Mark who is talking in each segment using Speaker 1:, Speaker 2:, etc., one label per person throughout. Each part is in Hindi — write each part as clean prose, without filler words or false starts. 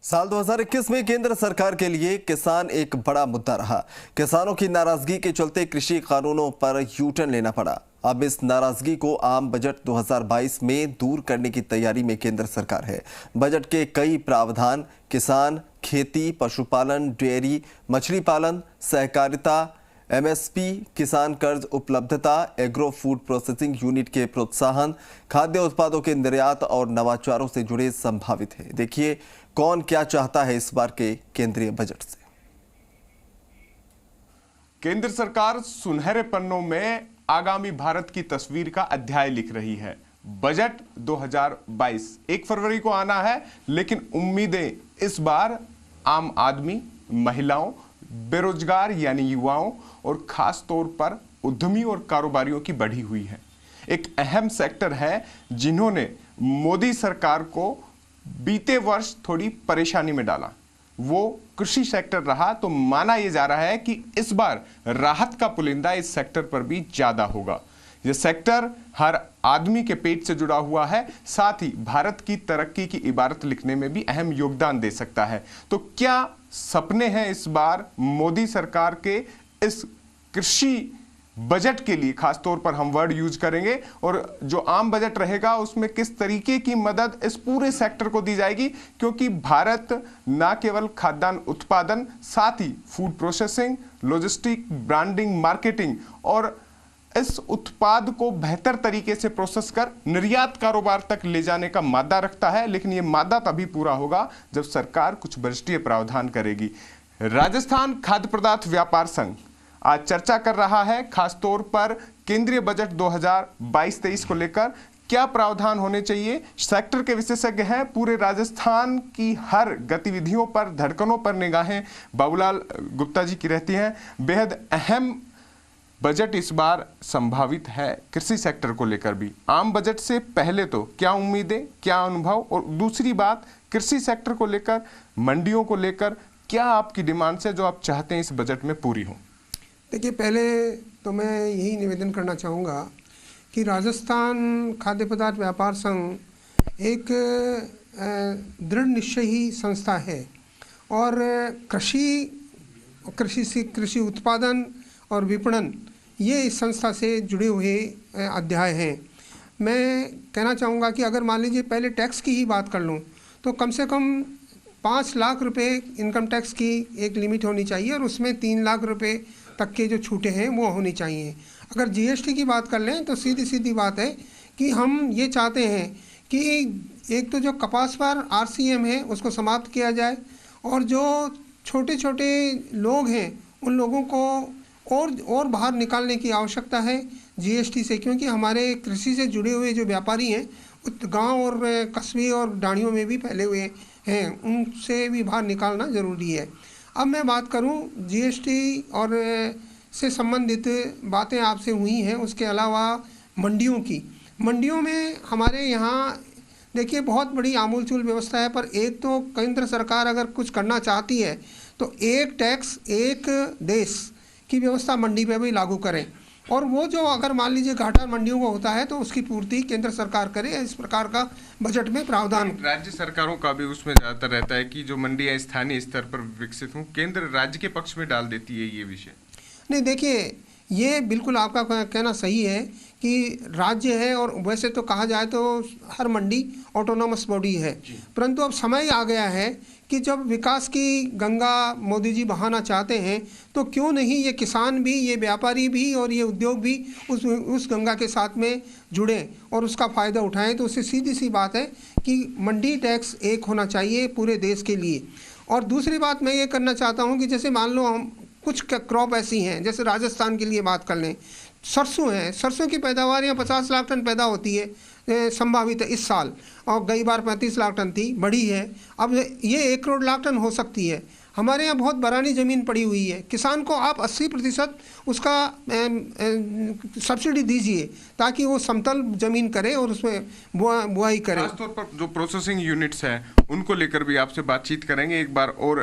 Speaker 1: साल 2021 में केंद्र सरकार के लिए किसान एक बड़ा मुद्दा रहा। किसानों की नाराजगी के चलते कृषि कानूनों पर यू-टर्न लेना पड़ा। अब इस नाराजगी को आम बजट 2022 में दूर करने की तैयारी में केंद्र सरकार है। बजट के कई प्रावधान किसान, खेती, पशुपालन, डेयरी, मछली पालन, सहकारिता, एमएसपी, किसान कर्ज उपलब्धता, एग्रो फूड प्रोसेसिंग यूनिट के प्रोत्साहन, खाद्य उत्पादों के निर्यात और नवाचारों से जुड़े संभावित है। देखिए कौन क्या चाहता है इस बार के केंद्रीय बजट से।
Speaker 2: केंद्र सरकार सुनहरे पन्नों में आगामी भारत की तस्वीर का अध्याय लिख रही है। बजट 2022 1 फरवरी को आना है, लेकिन उम्मीदें इस बार आम आदमी, महिलाओं, बेरोजगार यानी युवाओं और खास तौर पर उद्यमी और कारोबारियों की बढ़ी हुई है। एक अहम सेक्टर है जिन्होंने मोदी सरकार को बीते वर्ष थोड़ी परेशानी में डाला, वो कृषि सेक्टर रहा। तो माना यह जा रहा है कि इस बार राहत का पुलिंदा इस सेक्टर पर भी ज्यादा होगा। यह सेक्टर हर आदमी के पेट से जुड़ा हुआ है, साथ ही भारत की तरक्की की इबारत लिखने में भी अहम योगदान दे सकता है। तो क्या सपने हैं इस बार मोदी सरकार के इस कृषि बजट के लिए? खास तौर पर हम वर्ड यूज करेंगे, और जो आम बजट रहेगा उसमें किस तरीके की मदद इस पूरे सेक्टर को दी जाएगी, क्योंकि भारत न केवल खाद्यान्न उत्पादन, साथ ही food processing, logistic, branding, marketing और इस उत्पाद को बेहतर तरीके से प्रोसेस कर निर्यात कारोबार तक ले जाने का मादा रखता है। लेकिन यह मादा तभी पूरा होगा जब सरकार कुछ बजटीय प्रावधान करेगी। राजस्थान खाद्य पदार्थ व्यापार संघ आज चर्चा कर रहा है, खासतौर पर केंद्रीय बजट 2022-23 को लेकर क्या प्रावधान होने चाहिए। सेक्टर के विशेषज्ञ हैं, पूरे राजस्थान की हर गतिविधियों पर, धड़कनों पर निगाहें बाबूलाल गुप्ता जी की रहती हैं। बेहद अहम बजट इस बार संभावित है कृषि सेक्टर को लेकर भी। आम बजट से पहले तो क्या उम्मीदें, क्या अनुभव, और दूसरी बात कृषि सेक्टर को लेकर, मंडियों को लेकर क्या आपकी डिमांड्स है जो आप चाहते हैं इस बजट में पूरी हो?
Speaker 3: देखिए, पहले तो मैं यही निवेदन करना चाहूँगा कि राजस्थान खाद्य पदार्थ व्यापार संघ एक दृढ़ निश्चयी संस्था है और कृषि उत्पादन और विपणन ये इस संस्था से जुड़े हुए अध्याय हैं। मैं कहना चाहूँगा कि अगर मान लीजिए पहले टैक्स की ही बात कर लूँ तो कम से कम 5 लाख रुपए इनकम टैक्स की एक लिमिट होनी चाहिए और उसमें 3 लाख रुपए तक के जो छूटें हैं वो होनी चाहिए। अगर जीएसटी की बात कर लें तो सीधी सीधी बात है कि हम ये चाहते हैं कि एक तो जो कपास पर आरसीएम है उसको समाप्त किया जाए, और जो छोटे छोटे लोग हैं उन लोगों को और बाहर निकालने की आवश्यकता है जीएसटी से, क्योंकि हमारे कृषि से जुड़े हुए जो व्यापारी हैं गांव और कस्बे और डाणियों में भी फैले हुए हैं, उनसे भी बाहर निकालना ज़रूरी है। अब मैं बात करूं जीएसटी और से संबंधित बातें आपसे हुई हैं, उसके अलावा मंडियों की। मंडियों में हमारे यहाँ देखिए बहुत बड़ी आमूलचूल व्यवस्था है, पर एक तो केंद्र सरकार अगर कुछ करना चाहती है तो एक टैक्स एक देश की व्यवस्था मंडी पे भी लागू करें, और वो जो अगर मान लीजिए घाटा मंडियों को होता है तो उसकी पूर्ति केंद्र सरकार करे। इस प्रकार का बजट में प्रावधान।
Speaker 2: राज्य सरकारों का भी उसमें ज्यादातर रहता है कि जो मंडियां स्थानीय स्तर पर विकसित हों, केंद्र राज्य के पक्ष में डाल देती है ये विषय।
Speaker 3: नहीं, देखिए ये बिल्कुल आपका कहना सही है कि राज्य है, और वैसे तो कहा जाए तो हर मंडी ऑटोनोमस बॉडी है, परंतु अब समय आ गया है कि जब विकास की गंगा मोदी जी बहाना चाहते हैं तो क्यों नहीं ये किसान भी, ये व्यापारी भी और ये उद्योग भी उस गंगा के साथ में जुड़ें और उसका फ़ायदा उठाएं। तो उससे सीधी सी बात है कि मंडी टैक्स एक होना चाहिए पूरे देश के लिए। और दूसरी बात मैं ये करना चाहता हूँ कि जैसे मान लो हम कुछ क्रॉप ऐसी हैं, जैसे राजस्थान के लिए बात कर लें, सरसों है, सरसों की पैदावार यहाँ 50 लाख टन पैदा होती है संभावित है इस साल, और गई बार 35 लाख टन थी, बढ़ी है, अब ये 1 करोड़ लाख टन हो सकती है। हमारे यहाँ बहुत बरानी ज़मीन पड़ी हुई है, किसान को आप 80% उसका सब्सिडी दीजिए ताकि वो समतल ज़मीन करे और उसमें बुआई करे।
Speaker 2: खासतौर पर जो प्रोसेसिंग यूनिट्स हैं उनको लेकर भी आपसे बातचीत करेंगे एक बार और,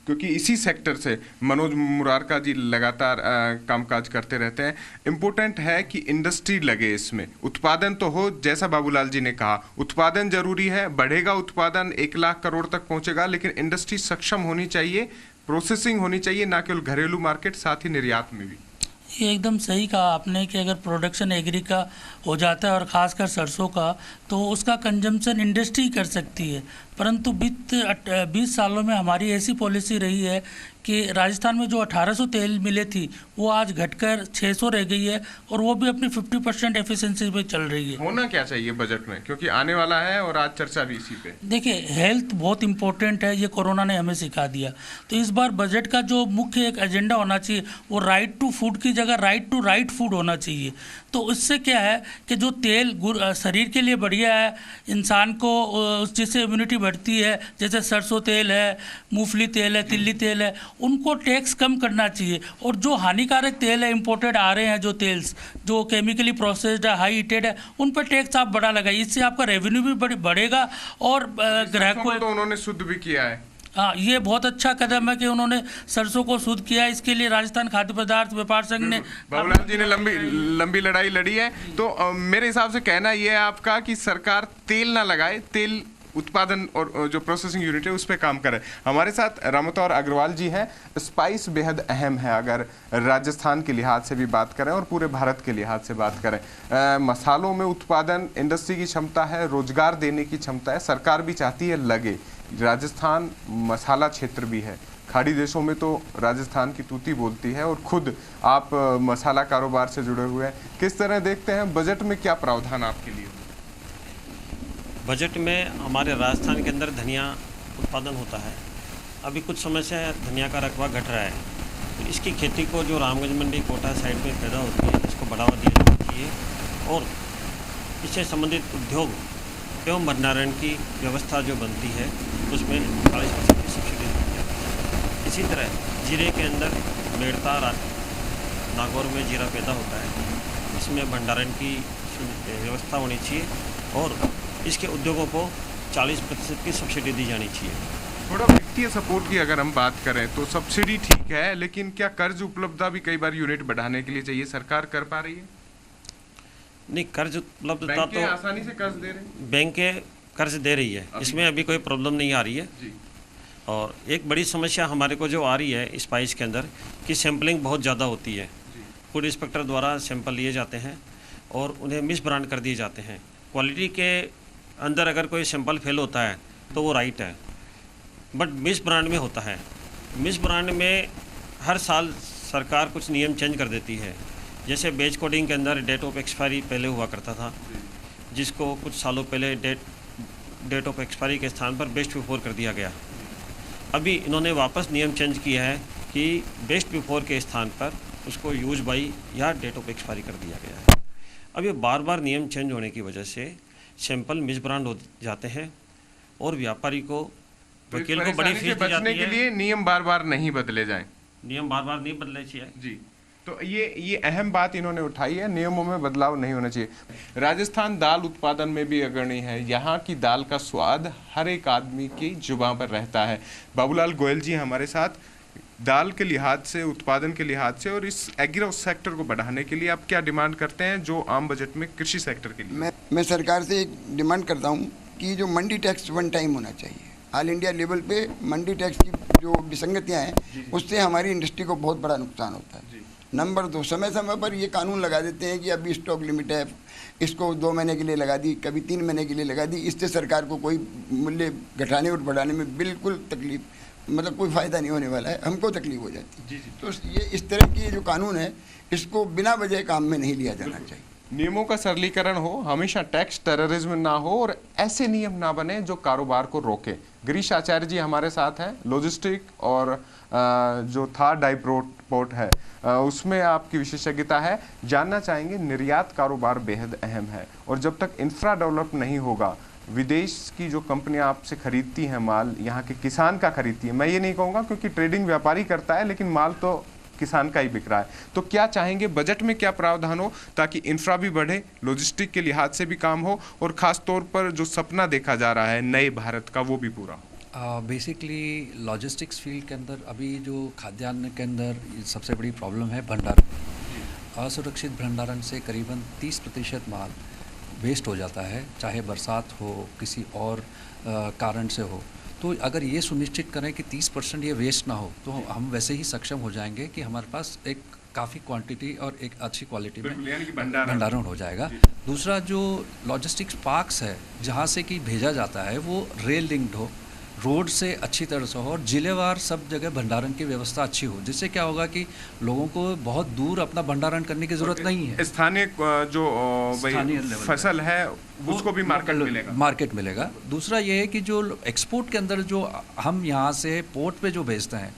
Speaker 2: क्योंकि इसी सेक्टर से मनोज मुरारका जी लगातार कामकाज करते रहते हैं। इम्पोर्टेंट है कि इंडस्ट्री लगे इसमें, उत्पादन तो हो, जैसा बाबूलाल जी ने कहा उत्पादन उत्पादन जरूरी है, बढ़ेगा उत्पादन 1 लाख करोड़ तक पहुंचेगा, लेकिन इंडस्ट्री सक्षम होनी चाहिए, प्रोसेसिंग होनी चाहिए, ना केवल घरेलू मार्केट, साथ ही निर्यात में भी।
Speaker 4: ये एकदम सही कहा आपने कि अगर प्रोडक्शन एग्री का हो जाता है और ख़ासकर सरसों का, तो उसका कंजम्पशन इंडस्ट्री कर सकती है। परंतु 20 सालों में हमारी ऐसी पॉलिसी रही है कि राजस्थान में जो 1800 तेल मिले थी वो आज घटकर 600 रह गई है, और वो भी अपनी 50% एफिशिएंसी पे चल रही है।
Speaker 2: होना क्या चाहिए बजट में, क्योंकि आने वाला है और आज चर्चा भी इसी पे।
Speaker 4: देखिए, हेल्थ बहुत इंपॉर्टेंट है, ये कोरोना ने हमें सिखा दिया। तो इस बार बजट का जो मुख्य एक एजेंडा होना चाहिए वो राइट टू फूड की जगह राइट टू राइट फूड होना चाहिए। तो इससे क्या है कि जो तेल शरीर के लिए बढ़िया है, इंसान को जिससे इम्यूनिटी बढ़ती है, जैसे सरसों तेल है, मूंगफली तेल है, तिल्ली तेल है, उनको टैक्स कम करना चाहिए। और जो हानिकारक तेल है, इंपोर्टेड आ रहे हैं जो तेल्स, जो केमिकली प्रोसेस्ड है, हाई हीटेड है, उन पर टैक्स आप बढ़ा लगाइए। इससे आपका रेवेन्यू भी बढ़ेगा और ग्राहक को
Speaker 2: तो उन्होंने शुद्ध भी किया है।
Speaker 4: हाँ, ये बहुत अच्छा कदम है कि उन्होंने सरसों को शुद्ध किया। इसके लिए राजस्थान खाद्य पदार्थ व्यापार संघ ने,
Speaker 2: बाबूलाल जी ने लंबी लड़ाई लड़ी है। तो मेरे हिसाब से कहना यह है आपका कि सरकार तेल ना लगाए, तेल उत्पादन और जो प्रोसेसिंग यूनिट है उस पर काम करे। हमारे साथ रामतौर अग्रवाल जी हैं। स्पाइस बेहद अहम है, अगर राजस्थान के लिहाज से भी बात करें और पूरे भारत के लिहाज से बात करें। मसालों में उत्पादन, इंडस्ट्री की क्षमता है, रोजगार देने की क्षमता है, सरकार भी चाहती है लगे। राजस्थान मसाला क्षेत्र भी है, खाड़ी देशों में तो राजस्थान की तूती बोलती है, और खुद आप मसाला कारोबार से जुड़े हुए हैं। किस तरह देखते हैं बजट में क्या प्रावधान आपके लिए?
Speaker 5: बजट में हमारे राजस्थान के अंदर धनिया उत्पादन होता है। अभी कुछ समय से धनिया का रकबा घट रहा है, तो इसकी खेती को जो रामगंज मंडी कोटा साइड में पैदा होती है, इसको बढ़ावा दिया जाना चाहिए, और इससे संबंधित उद्योग एवं भंडारण की व्यवस्था जो बनती है उसमें 40% की सब्सिडी दी जाती है। इसी तरह जीरे के अंदर मेड़ता नागौर में जीरा पैदा होता है, इसमें भंडारण की व्यवस्था होनी चाहिए, और इसके उद्योगों को 40% की सब्सिडी दी जानी चाहिए।
Speaker 2: थोड़ा वित्तीय सपोर्ट की अगर हम बात करें तो सब्सिडी ठीक है, लेकिन क्या कर्ज उपलब्धता भी कई बार यूनिट बढ़ाने के लिए चाहिए, सरकार कर पा रही है?
Speaker 5: नहीं, कर्ज उपलब्धता तो
Speaker 2: आसानी से कर्ज दे रहे हैं,
Speaker 5: बैंक कर्ज दे रही है, इसमें अभी कोई प्रॉब्लम नहीं आ रही है
Speaker 2: जी।
Speaker 5: और एक बड़ी समस्या हमारे को जो आ रही है स्पाइस के अंदर कि सैम्पलिंग बहुत ज़्यादा होती है। फूड इंस्पेक्टर द्वारा सैंपल लिए जाते हैं और उन्हें मिस ब्रांड कर दिए जाते हैं। क्वालिटी के अंदर अगर कोई सैंपल फेल होता है तो वो राइट है, बट मिस ब्रांड में होता है। मिस ब्रांड में हर साल सरकार कुछ नियम चेंज कर देती है। जैसे बेच कोडिंग के अंदर डेट ऑफ एक्सपायरी पहले हुआ करता था, जिसको कुछ सालों पहले डेट ऑफ एक्सपायरी के स्थान पर बेस्ट बिफोर कर दिया गया। अभी इन्होंने वापस नियम चेंज किया है कि बेस्ट बिफोर के स्थान पर उसको यूज बाई या डेट ऑफ एक्सपायरी कर दिया गया है। अब ये बार बार नियम चेंज होने की वजह से सैंपल मिस ब्रांड हो जाते हैं और व्यापारी को, वकील को बड़ी फीस दी जाती है।
Speaker 2: के लिए नियम बार बार नहीं बदले जाएं,
Speaker 5: नियम बार बार नहीं बदलने चाहिए
Speaker 2: जी। तो ये अहम बात इन्होंने उठाई है, नियमों में बदलाव नहीं होना चाहिए। राजस्थान दाल उत्पादन में भी अग्रणी है, यहाँ की दाल का स्वाद हर एक आदमी की जुबान पर रहता है। बाबूलाल गोयल जी हमारे साथ, दाल के लिहाज से, उत्पादन के लिहाज से और इस एग्रो सेक्टर को बढ़ाने के लिए आप क्या डिमांड करते हैं जो आम बजट में कृषि सेक्टर के लिए?
Speaker 6: मैं सरकार से एक डिमांड करता हूं कि जो मंडी टैक्स वन टाइम होना चाहिए। ऑल इंडिया लेवल पे मंडी टैक्स की जो विसंगतियां हैं उससे हमारी इंडस्ट्री को बहुत बड़ा नुकसान होता है। नंबर 2, समय समय पर ये कानून लगा देते हैं कि अभी स्टॉक लिमिट है, इसको 2 महीने के लिए लगा दी, कभी 3 महीने के लिए लगा दी। इससे सरकार को कोई मूल्य घटाने और बढ़ाने में बिल्कुल तकलीफ, मतलब कोई फ़ायदा नहीं होने वाला है, हमको तकलीफ हो जाती है। तो ये इस तरह की जो कानून है इसको बिना वजह काम में नहीं लिया जाना चाहिए।
Speaker 2: नियमों का सरलीकरण हो, हमेशा टैक्स टेररिज्म ना हो और ऐसे नियम ना बने जो कारोबार को रोके। गिरीश आचार्य जी हमारे साथ हैं, लॉजिस्टिक और जो था पोर्ट है उसमें आपकी विशेषज्ञता है। जानना चाहेंगे, निर्यात कारोबार बेहद अहम है और जब तक इंफ्रा डेवलप नहीं होगा, विदेश की जो कंपनियां आपसे खरीदती हैं माल, यहाँ के किसान का खरीदती है, मैं ये नहीं कहूँगा क्योंकि ट्रेडिंग व्यापारी करता है, लेकिन माल तो किसान का ही बिक रहा है। तो क्या चाहेंगे बजट में क्या प्रावधान हो ताकि इंफ्रा भी बढ़े, लॉजिस्टिक के लिहाज से भी काम हो और ख़ास तौर पर जो सपना देखा जा रहा है नए भारत का वो भी पूरा हो?
Speaker 7: बेसिकली लॉजिस्टिक्स फील्ड के अंदर अभी जो खाद्यान्न के अंदर सबसे बड़ी प्रॉब्लम है भंडारण। असुरक्षित भंडारण से करीबन 30% माल वेस्ट हो जाता है, चाहे बरसात हो, किसी और कारण से हो, तो अगर ये सुनिश्चित करें कि 30% ये वेस्ट ना हो, तो हम वैसे ही सक्षम हो जाएंगे कि हमारे पास एक काफ़ी क्वांटिटी और एक अच्छी क्वालिटी में भंडारण हो जाएगा। दूसरा, जो लॉजिस्टिक्स पार्क्स है जहाँ से कि भेजा जाता है वो रेल लिंक्ड हो, रोड से अच्छी तरह से हो और जिलेवार सब जगह भंडारण की व्यवस्था अच्छी हो, जिससे क्या होगा कि लोगों को बहुत दूर अपना भंडारण करने की ज़रूरत नहीं है।
Speaker 2: स्थानीय जो फसल है उसको भी मार्केट मिलेगा।
Speaker 7: दूसरा ये है कि जो एक्सपोर्ट के अंदर जो हम यहाँ से पोर्ट पे जो भेजते हैं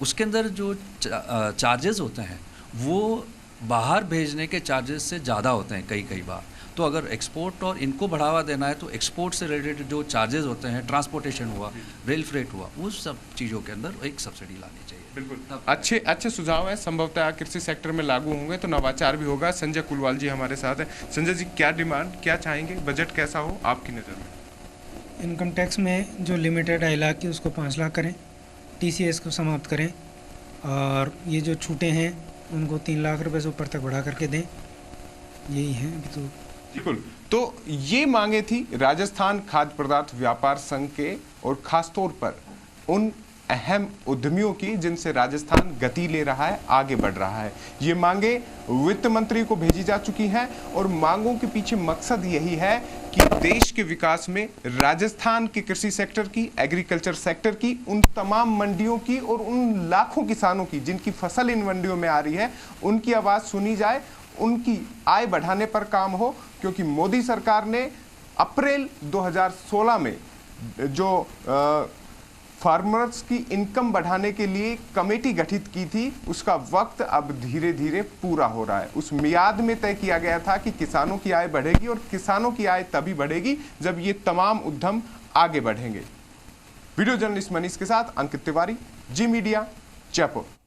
Speaker 7: उसके अंदर जो चार्जेस होते हैं वो बाहर भेजने के चार्जेस से ज़्यादा होते हैं कई बार। तो अगर एक्सपोर्ट और इनको बढ़ावा देना है तो एक्सपोर्ट से रिलेटेड जो चार्जेस होते हैं, ट्रांसपोर्टेशन हुआ, रेल फ्रेट हुआ, उस सब चीज़ों के अंदर एक सब्सिडी लानी चाहिए।
Speaker 2: बिल्कुल अच्छे सुझाव है, संभवतः कृषि सेक्टर में लागू होंगे तो नवाचार भी होगा। संजय कुलवाल जी हमारे साथ हैं। संजय जी, क्या डिमांड, क्या चाहेंगे, बजट कैसा हो आपकी नज़र में?
Speaker 8: इनकम टैक्स में जो लिमिटेड है 1 लाख की उसको 5 लाख करें, TCS को समाप्त करें और ये जो छूटे हैं उनको 3 लाख रुपए से ऊपर तक बढ़ा करके दें। यही है अभी तो।
Speaker 2: बिल्कुल, तो ये मांगे थी राजस्थान खाद्य पदार्थ व्यापार संघ के और खासतौर पर उन अहम उद्यमियों की जिनसे राजस्थान गति ले रहा है, आगे बढ़ रहा है। ये मांगे वित्त मंत्री को भेजी जा चुकी हैं और मांगों के पीछे मकसद यही है कि देश के विकास में राजस्थान के कृषि सेक्टर की, एग्रीकल्चर सेक्टर की, उन तमाम मंडियों की और उन लाखों किसानों की जिनकी फसल इन मंडियों में आ रही है, उनकी आवाज़ सुनी जाए, उनकी आय बढ़ाने पर काम हो। क्योंकि मोदी सरकार ने अप्रैल 2016 में जो फार्मर्स की इनकम बढ़ाने के लिए कमेटी गठित की थी, उसका वक्त अब धीरे धीरे पूरा हो रहा है। उस मियाद में तय किया गया था कि किसानों की आय बढ़ेगी और किसानों की आय तभी बढ़ेगी जब ये तमाम उद्यम आगे बढ़ेंगे। वीडियो जर्नलिस्ट मनीष के साथ अंकित तिवारी, जी मीडिया, जयपुर।